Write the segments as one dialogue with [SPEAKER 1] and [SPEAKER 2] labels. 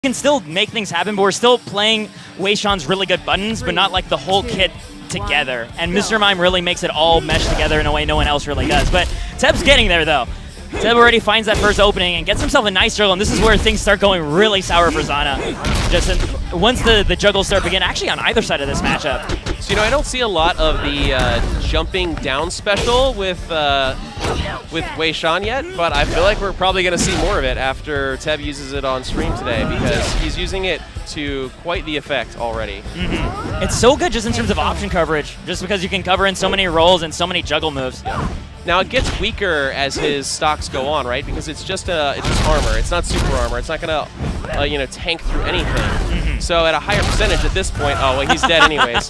[SPEAKER 1] can still make things happen, but we're still playing Weishan's really good buttons, but not like the whole kit together. And Mr. Mime really makes it all mesh together in a way no one else really does. But Teb's getting there, though. Teb already finds that first opening and gets himself a nice juggle, and this is where things start going really sour for Xana. Just once the juggles start begin, actually on either side of this matchup.
[SPEAKER 2] So, I don't see a lot of the jumping down special with Weishan yet, but I feel like we're probably going to see more of it after Teb uses it on stream today, because he's using it to quite the effect already.
[SPEAKER 1] It's so good just in terms of option coverage, just because you can cover in so many rolls and so many juggle moves.
[SPEAKER 2] Now it gets weaker as his stocks go on, right? Because it's just armor. It's not super armor. It's not gonna tank through anything. So at a higher percentage at this point, oh well, he's dead anyways.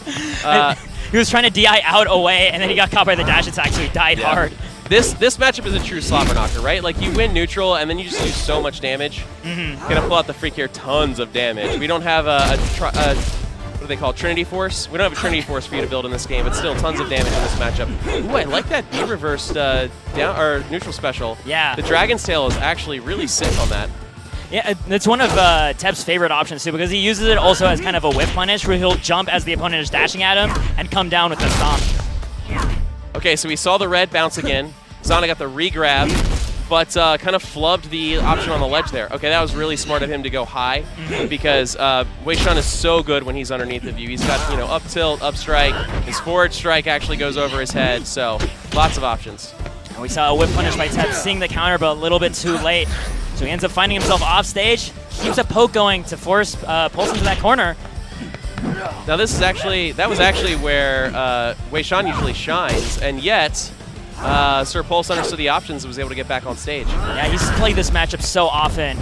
[SPEAKER 1] He was trying to DI out away, and then he got caught by the dash attack, so he died hard.
[SPEAKER 2] This matchup is a true slobber knocker, right? Like you win neutral, and then you just do so much damage. Gonna pull out the freak here, tons of damage. We don't have what do they call it? Trinity Force? We don't have a Trinity Force for you to build in this game, but still tons of damage in this matchup. Ooh, I like that B-reversed down or neutral special.
[SPEAKER 1] Yeah.
[SPEAKER 2] The Dragon's Tail is actually really sick on that.
[SPEAKER 1] Yeah, it's one of Teb's favorite options too, because he uses it also as kind of a whip punish, where he'll jump as the opponent is dashing at him and come down with the stomp.
[SPEAKER 2] Okay, so we saw the red bounce again. Xana got the re-grab, but kind of flubbed the option on the ledge there. Okay, that was really smart of him to go high, because Weishan is so good when he's underneath of you. He's got, up tilt, up strike. His forward strike actually goes over his head, so lots of options.
[SPEAKER 1] And we saw a whip punish by Teb, seeing the counter, but a little bit too late. So he ends up finding himself off stage, keeps a poke going to force Pulse into that corner.
[SPEAKER 2] Now that was actually where Weishan usually shines, and yet SirPulse understood the options and was able to get back on stage.
[SPEAKER 1] Yeah, he's played this matchup so often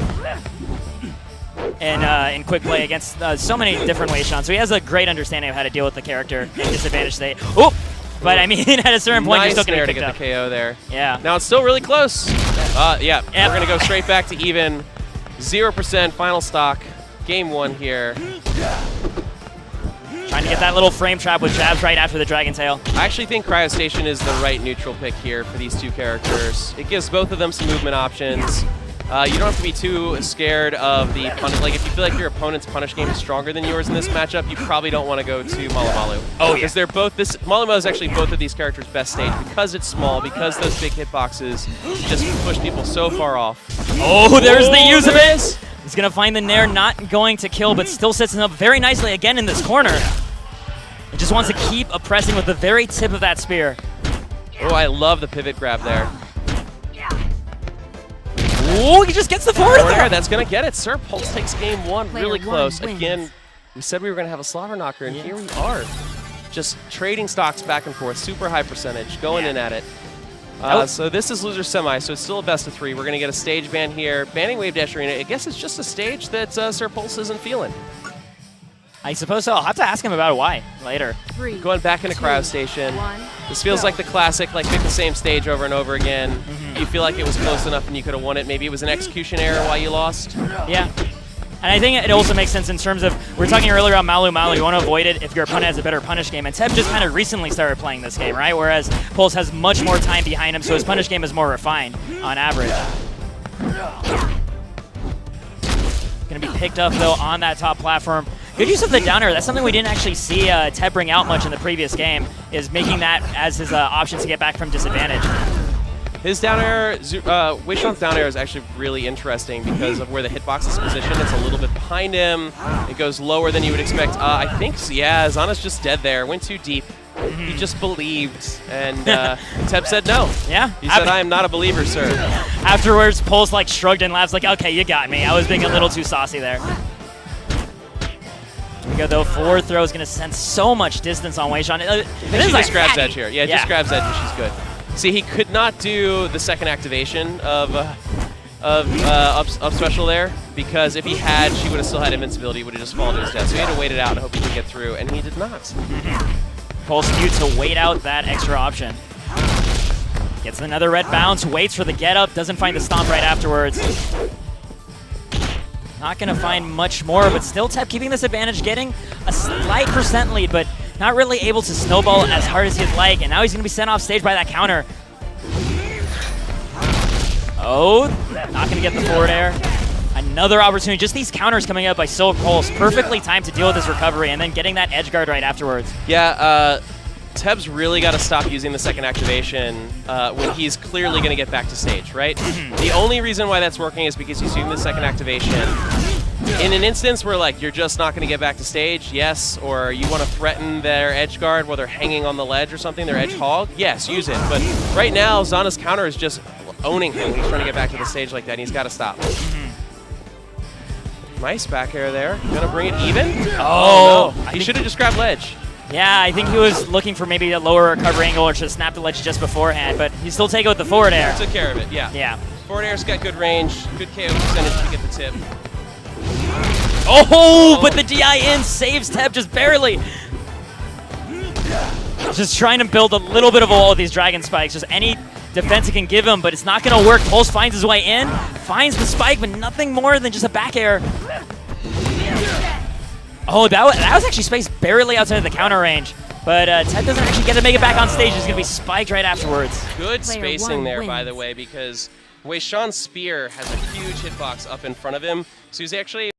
[SPEAKER 1] in quick play against so many different Weishan, so he has a great understanding of how to deal with the character in disadvantaged state. Oh! But I mean, at a certain point,
[SPEAKER 2] nice
[SPEAKER 1] you're still going to
[SPEAKER 2] get the KO there.
[SPEAKER 1] Yeah.
[SPEAKER 2] Now it's still really close. Yeah, we're going to go straight back to even. 0% final stock. Game 1 here.
[SPEAKER 1] Trying to get that little frame trap with jabs right after the Dragon Tail.
[SPEAKER 2] I actually think Cryo Station is the right neutral pick here for these two characters. It gives both of them some movement options. You don't have to be too scared of the punish. Like, if you feel like your opponent's punish game is stronger than yours in this matchup, you probably don't want to go to Malu Malu.
[SPEAKER 1] Oh, yeah.
[SPEAKER 2] Because they're both Malu Malu is actually both of these characters' best stage, because it's small, because those big hitboxes just push people so far off.
[SPEAKER 1] Oh, there's the use of it! He's going to find the Nair, not going to kill, but still sets him up very nicely again in this corner. He just wants to keep oppressing with the very tip of that spear.
[SPEAKER 2] Oh, I love the pivot grab there.
[SPEAKER 1] Oh, he just gets the forward there.
[SPEAKER 2] That's going to get it. SirPulse takes game 1 really close. Again, we said we were going to have a slobber knocker, and here we are. Just trading stocks back and forth, super high percentage, going in at it. So this is loser semi, so it's still a best of 3. We're going to get a stage ban here. Banning Wave Dash Arena, I guess it's just a stage that SirPulse isn't feeling.
[SPEAKER 1] I suppose so. I'll have to ask him about why later.
[SPEAKER 2] Going back into Cryo Station. This feels like the classic, like pick the same stage over and over again. You feel like it was close enough and you could have won it. Maybe it was an execution error why you lost.
[SPEAKER 1] Yeah. And I think it also makes sense in terms of, we were talking earlier about Malu Malu, you want to avoid it if your opponent has a better punish game. And Teb just kind of recently started playing this game, right? Whereas Pulse has much more time behind him, so his punish game is more refined on average. Going to be picked up, though, on that top platform. Good use of the down air. That's something we didn't actually see Teb bring out much in the previous game, is making that as his option to get back from disadvantage.
[SPEAKER 2] His down air, Weishan's down air is actually really interesting because of where the hitbox is positioned. It's a little bit behind him. It goes lower than you would expect. I think, yeah, Xana's just dead there. Went too deep. He just believed, and Teb said no.
[SPEAKER 1] Yeah.
[SPEAKER 2] He said, I am not a believer, sir.
[SPEAKER 1] Afterwards, Pulse shrugged and laughed, like, okay, you got me. I was being a little too saucy there. Here we go, though. Forward throw is going to send so much distance on Weishan.
[SPEAKER 2] She just grabs edge here. Yeah, just grabs edge and she's good. See, he could not do the second activation of up special there, because if he had, she would have still had invincibility. He would have just fallen to his death. So he had to wait it out and hope he could get through, and he did not.
[SPEAKER 1] Pulse knew to wait out that extra option. Gets another red bounce, waits for the get up, doesn't find the stomp right afterwards. Not going to find much more, but still Teb keeping this advantage, getting a slight percent lead, but not really able to snowball as hard as he'd like, and now he's going to be sent off stage by that counter. Oh, not going to get the forward air. another opportunity. Just these counters coming up by SirPulse, perfectly timed to deal with his recovery, and then getting that edge guard right afterwards.
[SPEAKER 2] Yeah, Teb's really got to stop using the second activation when he's clearly going to get back to stage, right? The only reason why that's working is because he's using the second activation. In an instance where like you're just not going to get back to stage, yes, or you want to threaten their edge guard while they're hanging on the ledge or something, their edge hog, yes, use it. But right now, Xana's counter is just owning him when he's trying to get back to the stage like that, and he's got to stop. Nice back air there. Gonna bring it even?
[SPEAKER 1] Oh,
[SPEAKER 2] no. He should have just grabbed ledge.
[SPEAKER 1] Yeah, I think he was looking for maybe a lower recovery angle or should have snapped the ledge just beforehand, but he still take it with the forward air.
[SPEAKER 2] Took care of it, yeah.
[SPEAKER 1] Yeah.
[SPEAKER 2] Forward air's got good range, good KO percentage to get the tip.
[SPEAKER 1] Oh, but the DI in saves Teb just barely. Just trying to build a little bit of a wall with these dragon spikes. Just any defense he can give him, but it's not going to work. Pulse finds his way in, finds the spike, but nothing more than just a back air. Oh, that was actually spaced barely outside of the counter range. But Teb doesn't actually get to make it back on stage. He's going to be spiked right afterwards.
[SPEAKER 2] Good spacing there, by the way, because Weishan's spear has a huge hitbox up in front of him. So he's actually